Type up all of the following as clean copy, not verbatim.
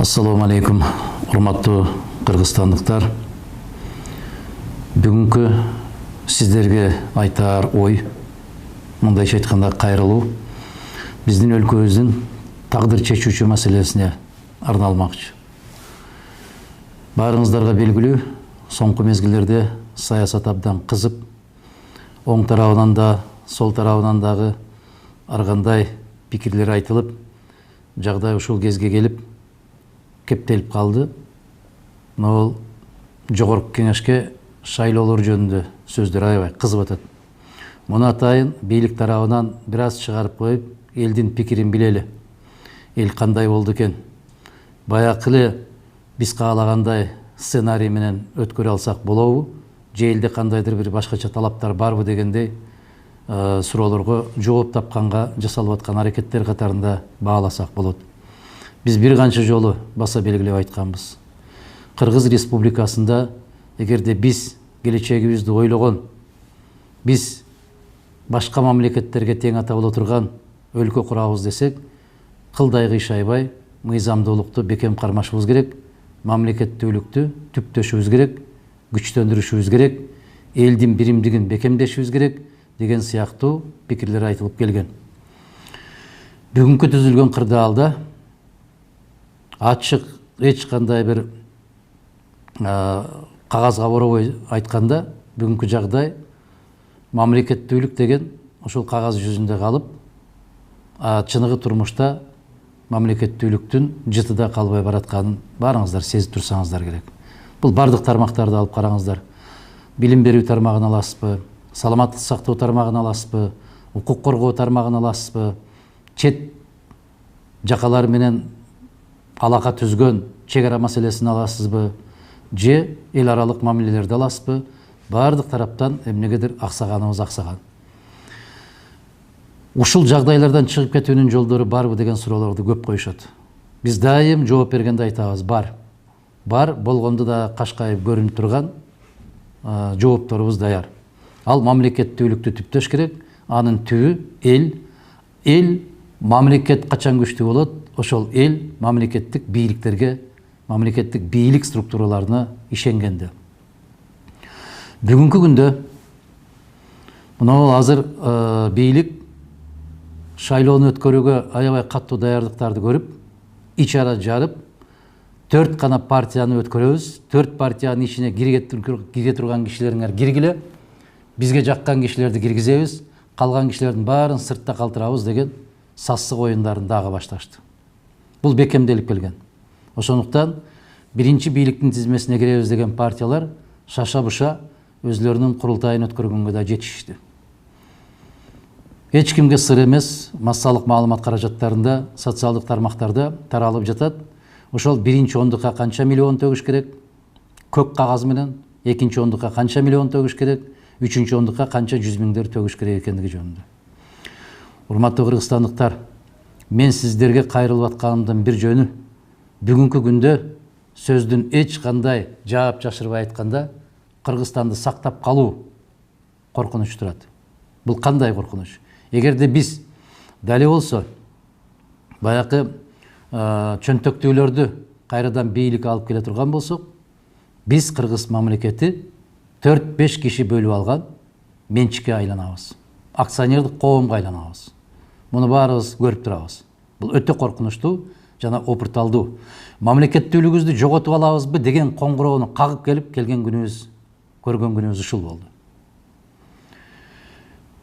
Ассаламу алейкум, урматтуу кыргызстандыктар. Бүгүнкү сиздерге айтар ой, мындайча айтканда кайрылуу, биздин өлкөбүздүн тагдыр чечүүчү маселесине арналмакчы. Баарыңыздарга белгилүү, соңку мезгилдерде саясат абдан кызып, оң тарабынан да, сол тарабынан дагы ар кандай пикирлер айтылып, жагдай ушул кезге келип кептелип калды. Ол жогорку кеңешке шайлоолор жөнүндө сөздөр аябай кызып атат. Муну атайын бийлик тарабынан бир аз чыгарып коюп, элдин пикирин билели. Эл кандай болду экен? Баягы эле биз каалагандай сценарий менен өткөрө алсак болобу? Же элде кандайдыр бир башкача талаптар барбы дегендей суроолорго жооп тапканга жасалып аткан аракеттер катарында бааласак болот. Биз бир канча жолу баса белгилеп айтканбыз. Кыргыз Республикасында эгерде биз келечегибизди ойлогон, биз башка мамлекеттерге тең ата боло турган өлкө курабыз десек, кылдай кыйшайбай мыйзамдуулукту бекем кармашыбыз керек, мамлекеттүүлүктү түптөшүбүз керек, күчтөндүрүшүбүз керек, элдин биримдигин бекемдешибиз керек деген сыяктуу пикирлер айтылып келген. Бүгүнкү түзүлгөн кырдаалда ачык эч кандай бир кагазга боробой айтканда, бүгүнкү жагдай мамлекеттүүлүк деген ошол кагаз жүзүндө калып, чыныгы турмушта мамлекеттүүлүктүн жытыда калбай баратканын баарыңыздар сезип турсаңыздар керек. Бул бардык тармактарды алып караңыздар. Билим берүү тармагын аласызбы, саламаттык сактоо тармагын аласызбы, укук коргоо тармагын аласызбы, чет жакалар менен алака түзгөн чек ара маселесин аласызбы, же эл аралык мамилелерди аласызбы, бардык тараптан эмнегедир аксаганыбыз аксаган. Ушул жагдайлардан чыгып кетүүнүн жолдору барбы деген суроолорду көп коюшат. Биз дайым жооп бергенде айтабыз, бар. Бар, болгондо да кашкайып көрүнүп турган жоопторубуз даяр. Ал мамлекеттүүлүктү түптөш керек, анын түбү эл мамлекет качан күчтүү болот? Ошол эл мамлекеттик бийликтерге, мамлекеттик бийлик структураларына ишенгенде. Бүгүнкү күндө мына азыр бийлик шайлоону өткөрүүгө аябай каттуу даярдыктарды көрүп, ичара жарып, 4 гана партияны өткөрөбүз, 4 партиянын ичине кире турган кишилериңер киргиле, бизге жаккан кишилерди киргизебиз, калган кишилердин баарын сыртта калтырабыз деген сассык оюндарын дагы башташты. Бул бекемделип келген. Ошондуктан биринчи бийликтин тизмесине киребиз деген партиялар шаша-буша өзлөрүнүн курултайын өткөргөнгө да жетишишти. Эч кимге сыр эмес, массалык маалымат каражаттарында, социалдык тармактарда таралып жатат. Ошол биринчи ондукка канча миллион төгүш керек, көк кагаз менен, экинчи ондукка канча миллион төгүш керек, үчүнчү ондукка канча 100 миңдер төгүш керек экендиги жөнүндө. Урматтуу кыргызстандыктар, мен сиздерге кайрылып атканымдын бир жөнү, бүгүнкү күндө сөздүн эч кандай жаап жашырбай айтканда, Кыргызстанды сактап калуу коркунуч турат. Бул кандай коркунуч? Эгерде биз дали болсо баягы чөнтөктүүлөрдү кайрадан бийликке алып келе турган болсок, биз Кыргыз мамлекети 4-5 киши бөлүп алган менчикке айланабыз. Акционердик коомго айланабыз. Муну баарыбыз көрүп турабыз. Бул өтө коркунучтуу жана опурталдуу. Мамлекеттүүлүгүбүздү жоготуп алабызбы деген коңгуроону кагып келген күнүбүз, көргөн күнүбүз ушул болду.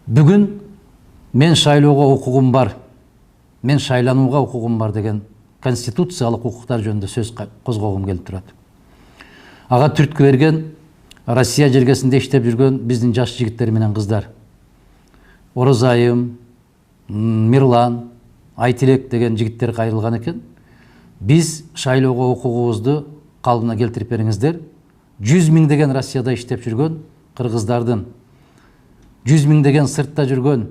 Бүгүн мен шайлоого укугум бар, мен шайланууга укугум бар деген конституциялык укуктар жөнүндө сөз козгогум келип турат. Ага түрткү берген Россия жергесинде иштеп жүргөн биздин жаш жигиттер менен кыздар. Орозайым, Мирлан, Айтилек деген жигиттер кайрылган экен. Биз шайлоого укугубузду калыбына келтирип бериңиздер. 100 миңдеген Россияда иштеп жүргөн кыргыздардын, 100 миңдеген сыртта жүргөн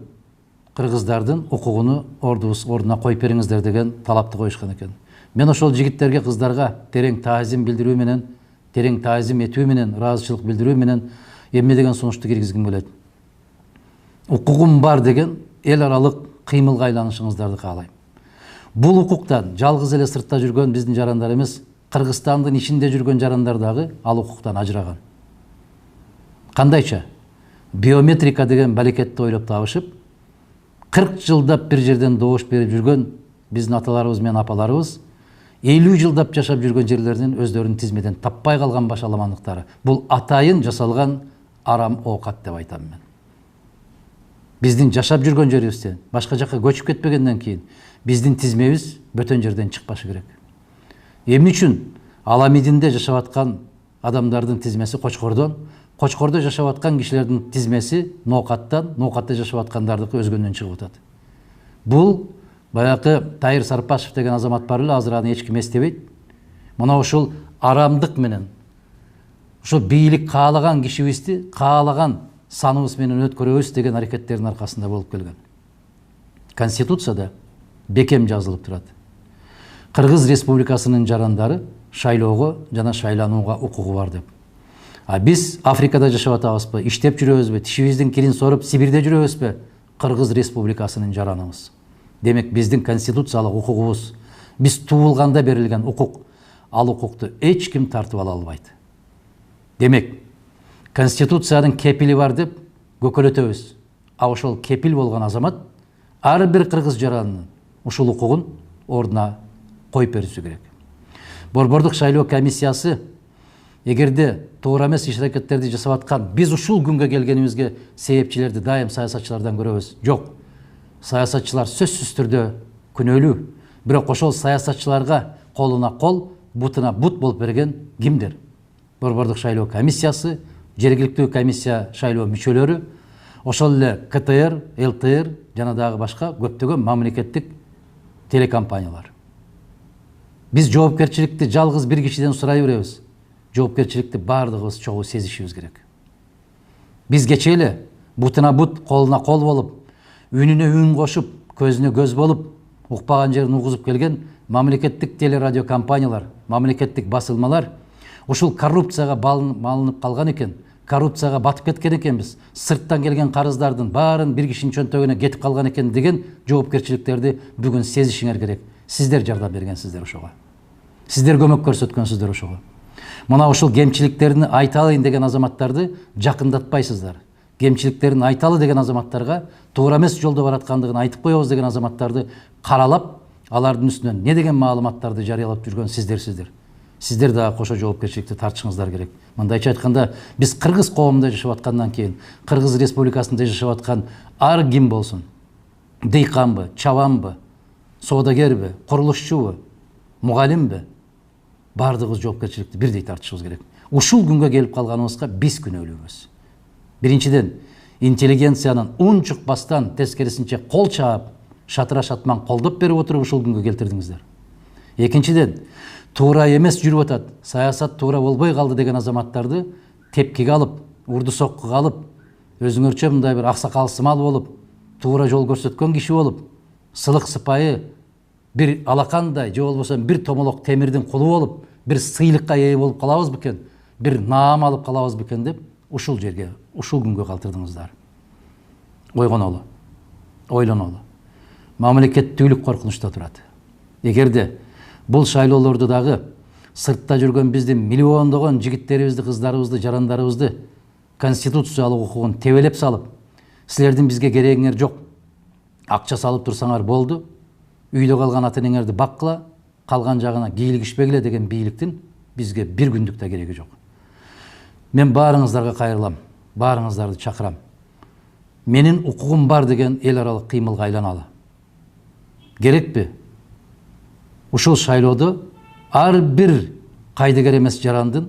кыргыздардын укугуну ордуна коюп бериңиздер деген талапты коюшкан экен. Мен ошол жигиттерге, кыздарга терең таазим билдирүү менен, терең таазим этүү менен, ыраазычылык билдирүү менен эмне деген сунушту киргизгим келет. Укугум бар деген эл аралык кыймылга айланышыңыздарды каалайм. Бул укуктан жалгыз эле сыртта жүргөн биздин жарандар эмес, Кыргызстандын ичинде жүргөн жарандар дагы ал укуктан ажыраган. Кандайча? Биометрика деген балекетти ойлоп табышып, 40 жылдап бир жерден добуш берип жүргөн биздин аталарыбыз менен апаларыбыз 50 жылдап жашап жүргөн жерлерден өздөрүнүн тизмеден таппай калган башаламандыктары. Бул атайын жасалган арам оокат деп айтам мен. Биздин жашап жүргөн жерибизден башка жакка көчүп кетпегенден кийин биздин тизмебиз бөтөн жерден чыкпашы керек. Эмне үчүн Аламидинде жашап аткан адамдардын тизмеси Кочкордон, Кочкордо жашап аткан кишилердин тизмеси Ноокаттан, Ноокатта жашап аткандардыкы өзгөндөн чыгып атат? Бул баягы Тайыр Сарпашев деген азамат бар эле, азыр аны эч ким эстебейт. Мына ушул арамдык менен ушул бийлик каалаган кишибизди каалаган саныбыз менен өткөрөбүз деген аракеттердин аркасында болуп келген. Конституцияда бекем жазылып турат. Кыргыз Республикасынын жарандары шайлоого жана шайланууга укугу бар деп. А биз Африкада жашап атабызбы, иштеп жүрөбүзбү, тишибиздин кирин соруп Сибирде жүрөбүзбү? Кыргыз Республикасынын жараныбыз. Демек биздин конституциялык укугубуз, биз туулганда берилген укук, ал укукту эч ким тартып ала албайт. Демек, конституциянын кепили бар деп көкөлөтөбүз. А ошол кепил болгон азамат ар бир кыргыз жаранынын ушул укугун ордуна коюп берүүсү керек. Борбордук шайлоо комиссиясы эгерде туура эмес иш-аракеттерди жасап аткан, биз ушул күнгө келгенибизге себепчилерди дайым саясатчылардан көрөбүз. Жок, саясатчылар сөзсүз түрдө күнөөлүү. Бирок ошол саясатчыларга колуна кол, бутуна бут болуп берген кимдер? Борбордук шайлоо комиссиясы, жергиликтүү комиссия шайлоо мүчөлөрү, ошол эле КТР, ЛТР жана дагы башка көптөгөн мамлекеттик телекомпаниялар. Биз жоопкерчиликти жалгыз бир кишиден сурай беребиз. Жоопкерчиликти бардыгыбыз чогуу сезишибиз керек. Биз кече эле бутуна бут, колуна кол болуп, үнүнө үн кошуп, көзүнө көз болуп, укпаган жерин угузуп келген мамлекеттик телерадио компаниялар, мамлекеттик басылмалар ушул коррупцияга малынып калган экен, коррупцияга батып кеткен экенбиз, сырттан келген карыздардын баарын бир кишинин чөнтөгүнө кетип калган экен деген жоопкерчиликтерди бүгүн сезишиңер керек. Сиздер жардам бергенсиздер ошого. Сиздер көмөк көрсөткөнсүздөр ошого. Мына ушул кемчиликтерин айталайын деген азаматтарды жакындатпайсыздар. Кемчиликтерин айталы деген азаматтарга туура эмес жолдо бараткандыгын айтып коебуз деген азаматтарды каралап, алардын үстүнөн не деген маалыматтарды жарыялап жүргөн сиздер. Сиздер дагы кошо жоопкерчиликти тартышыңыздар керек. Мындайча айтканда, биз кыргыз коомунда жашап аткандан кийин, Кыргыз Республикасында жашап аткан ар ким болсун, дыйканбы, чабанбы, соодагерби, курулушчубу, мугалимби, бардыгыбыз жоопкерчиликти бирдей тартышыбыз керек. Ушул күнгө келип калганыбызга биз күнөөлүүбүз. Биринчиден, интеллигенциянын ун чукпастан тескерисинче кол чаап, шатыра шатман колдоп берип отуруп ушул күнгө келтирдиңиздер. Экинчиден, туура эмес жүрүп атат, саясат туура болбой калды деген азаматтарды тепкиге алып, урду соккуга алып, өзүңөрчө мындай бир аксакал сымал болуп, туура жол көрсөткөн киши болуп, сылык сыпайы бир алакандай же болбосо бир томолок темирдин кулу болуп, бир сыйлыкка ээ болуп калабыз бекен, бир наам алып калабыз бекен деп ушул жерге, ушул күнгө калтырдыңыздар. Ойгонолу, ойлонолу. Мамлекеттүүлүк коркунучта турат. Эгерде бул шайлоолорду дагы сыртта жүргөн биздин миллиондогон жигиттерибизди, кыздарыбызды, жарандарыбызды конституциялык укугун тебелеп салып, силердин бизге керегиңер жок, акча салып турсаңар болду, үйдө калган ата-энеңерди баккыла, калган жагына кийлигишпегиле деген бийликтин бизге бир күндүк да кереги жок. Мен баарыңыздарга кайрылам, баарыңыздарды чакырам. Менин укугум бар деген эл аралык кыймылга айланалы. Керекпи? Ушул шайлоодо ар бир кайдыгер эмес жарандын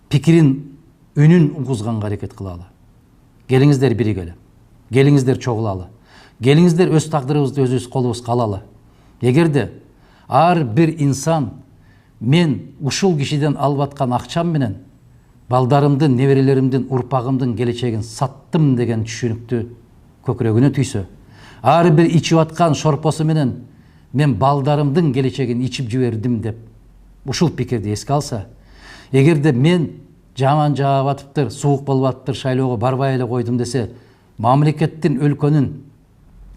пикирин, үнүн угузганга аракет кылалы. Келиңиздер биригеле. Келиңиздер чогулалы. Келиңиздер өз тагдырыбызды өзүбүз колубузга алалы. Эгерде ар бир инсан мен ушул кишиден алып аткан акчам менен балдарымдын, неберелеримдин, урпагымдын келечегин саттым деген түшүнүктү көкүрөгүнө түйсө, ар бир ичип аткан шорпосу менен мен балдарымдын келечегин ичип жибердим деп ушул пикирди эске алса, эгерде мен жаман жаап атыптыр, суук болуп атыптыр, шайлоого барбай эле койдум десе, мамлекеттин, өлкөнүн,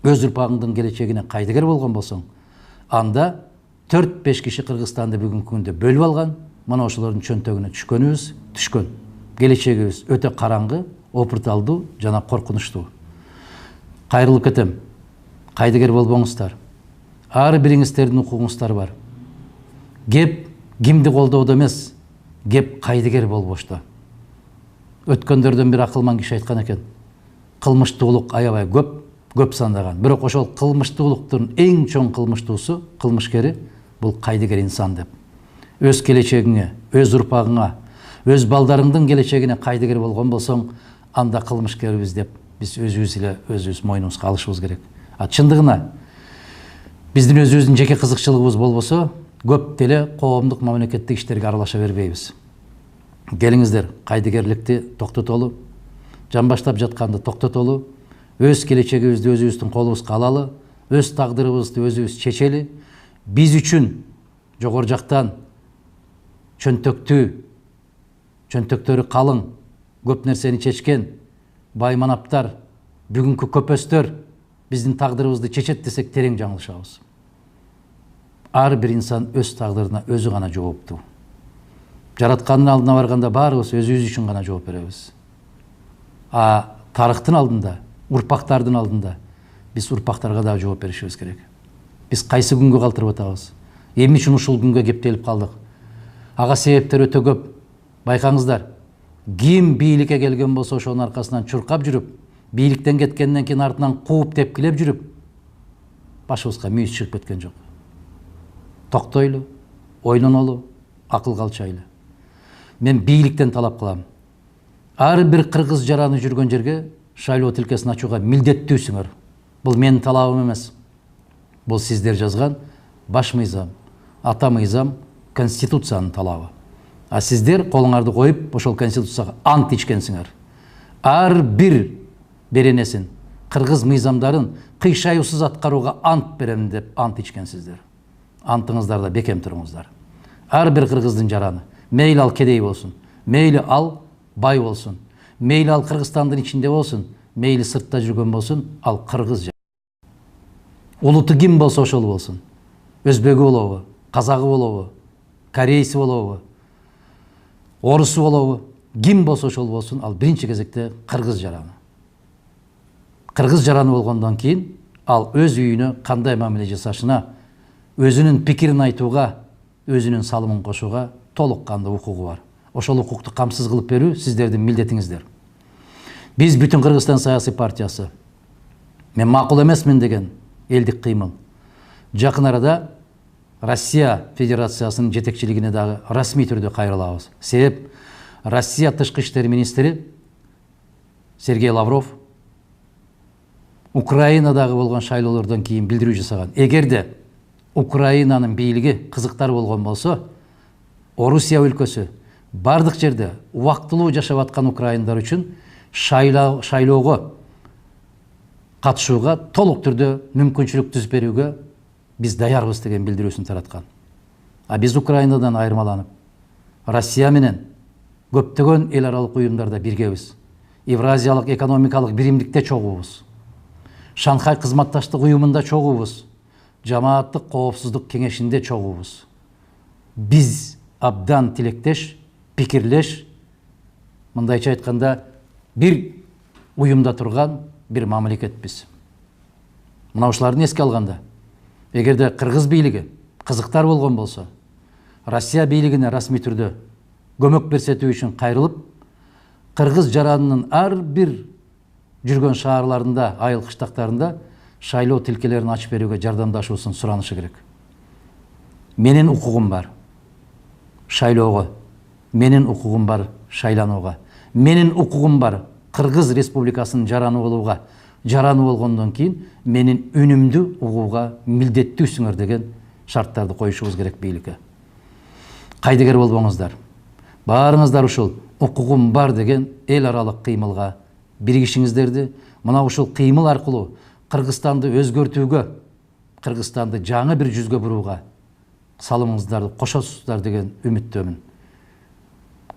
өз урпагыңдын келечегине кайдыгер болгон болсоң, анда 4-5 киши Кыргызстанды бүгүнкү күндө бөлүп алган. Мына ошолордун чөнтөгүнө түшкөн. Келечегибиз өтө караңгы, опурталдуу жана коркунучтуу. Кайрылып кетем. Кайдыгер болбоңуздар. Ар бириңиздердин укугуңуздар бар. Кеп кимди колдоодо эмес, кеп кайдыгер болбошто. Өткөндөрдөн бир акылман киши айткан экен. Кылмыштуулук аябай көп сандаган. Бирок ошол кылмыштуулуктун эң чоң кылмыштуусу, кылмышкери бул кайдыгер инсан деп. Өз келечегиңе, өз урпагыңа, өз балдарыңдын келечегине кайдыгер болгон болсоң, анда кылмышкербиз деп биз өзүбүз мойнубузга алышыбыз керек. Чындыгына биздин өзүбүздүн жеке кызыкчылыгыбыз болбосо, көп деле коомдук мамлекеттик иштерге аралаша бербейбиз. Келиңиздер, кайдыгерликти токтотолу, жан баштап жатканды токтотолу, өз келечегибизди өзүбүздүн колубузга алалы, өз тагдырыбызды өзүбүз чечели. Биз үчүн жогору жактан чөнтөктөрү калың, көп нерсени чечкен байманаптар, бүгүнкү көпөстөр биздин тагдырыбызды чечет десек терең жаңылышабыз. Ар бир инсан өз тагдырына өзү гана жооптуу. Жараткандын алдына барганда баарыбыз өзүбүз үчүн гана жооп беребиз. Тарыхтын алдында, урпактардын алдында биз урпактарга да жооп беришибиз керек. Биз кайсы күнгө калтырып атабыз? Эмне үчүн ушул күнгө кептелип калдык? Ага себептер өтө көп. Байкаңыздар, ким бийликке келген болсо ошонун аркасынан чуркап жүрүп, бийликтен кеткенден кийин артынан кууп тепкилеп жүрүп, башыбызга мүйүз чыгып кеткен жок. Токтойлу, ойлонолу, акылга алчайлы. Мен бийликтен талап кылам. Ар бир кыргыз жараны жүргөн жерге шайлоо тилкесин ачууга милдеттүүсүңөр. Бул менин талабым эмес. Бул сиздер жазган баш мыйзам, ата мыйзам, конституциянын талабы. Сиздер колуңарды коюп, ошол конституцияга ант ичкенсиңер. Ар бир беренесин, кыргыз мыйзамдарын кыйшаюусуз аткарууга ант берем деп ант ичкенсиздер. Антыңыздарда бекем туруңуздар. Ар бир кыргыздын жараны, мейли ал кедей болсун, мейли ал бай болсун, мейли ал Кыргызстандын ичинде болсун, мейли сыртта жүргөн болсун, ал кыргыз. Улуту ким болсо ошол болсун. Өзбөгү болобу, казагы болобу, корейси болобу, орусу болобу, ким болсо ошол болсун, ал биринчи кезекте кыргыз жараны. Кыргыз жараны болгондон кийин ал өз үйүнө кандай мамиле жасашына, өзүнүн пикирин айтууга, өзүнүн салымын кошууга толук кандуу укугу бар. Ошол укукту камсыз кылып берүү сиздердин милдетиңиздер. Биз бүтүн Кыргызстан саясий партиясы, мен макул эмесмин деген элдик кыймыл. Жакын арада Россия Федерациясынын жетекчилигине дагы расмий түрдө кайрылабыз. Себеп Россия тышкы иштер министри Сергей Лавров Украинадагы болгон шайлоолордон кийин билдирүү жасаган. Эгерде Украинанын бийлиги кызыктар болгон болсо, Орусия өлкөсү бардык жерде убактылуу жашап аткан украиндар үчүн шайлоого катышууга толук түрдө мүмкүнчүлүк түзүп берүүгө биз даярбыз деген билдирүүсүн тараткан. Биз Украинадан айырмаланып, Россия менен көптөгөн эл аралык уюмдарда биргебиз. Евразиялык экономикалык биримдикте чогуубуз. Шанхай кызматташтык уюмунда чогуубуз. Жамааттык коопсуздук кеңешинде чогуубуз. Биз абдан тилектеш, пикирлеш, мындайча айтканда, бир уюмда турган бир мамлекетпиз. Мына ушуларды эске алганда, эгерде кыргыз бийлиги кызыктар болгон болсо, Россия бийлигине расмий түрдө көмөк көрсөтүү үчүн кайрылып, кыргыз жаранынын ар бир жүргөн шаарларында, айыл кыштактарында шайлоо тилкелерин ачып берүүгө жардамдашуусун суранышы керек. Менин укугум бар шайлоого, менин укугум бар шайланууга, менин укугум бар Кыргыз Республикасынын жараны болууга. Жараны болгондон кийин менин үнүмдү угууга милдеттүүсүңөр деген шарттарды коюшубуз керек бийликке. Кайдыгер болбоңуздар. Баарыңыздар ушул укугум бар деген эл аралык кыймылга биригишиңиздерди. Мына ушул кыймыл аркылуу Кыргызстанды өзгөртүүгө, Кыргызстанды жаңы бир жүзгө бурууга салымыңыздарды кошосуздар деген үмүттөмүн.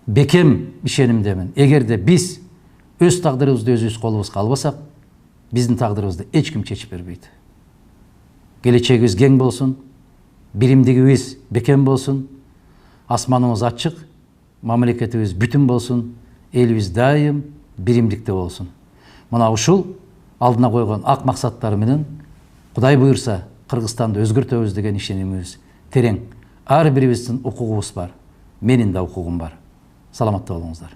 Бекем ишенимдемин. Эгерде биз өз тагдырыбызды өзүбүз колубузга албасак, биздин тагдырыбызды эч ким чечип бербейт. Келечегибиз кең болсун, биримдигибиз бекем болсун, асманыбыз ачык, мамлекетибиз бүтүн болсун, элибиз дайым биримдикте болсун. Мына ушул алдына койгон ак максаттары менен Кудай буйрса Кыргызстанды өзгөртөбүз деген ишенимибиз терең. Ар бирибиздин укугубуз бар. Менин да укугум бар. Саламатта болуңуздар.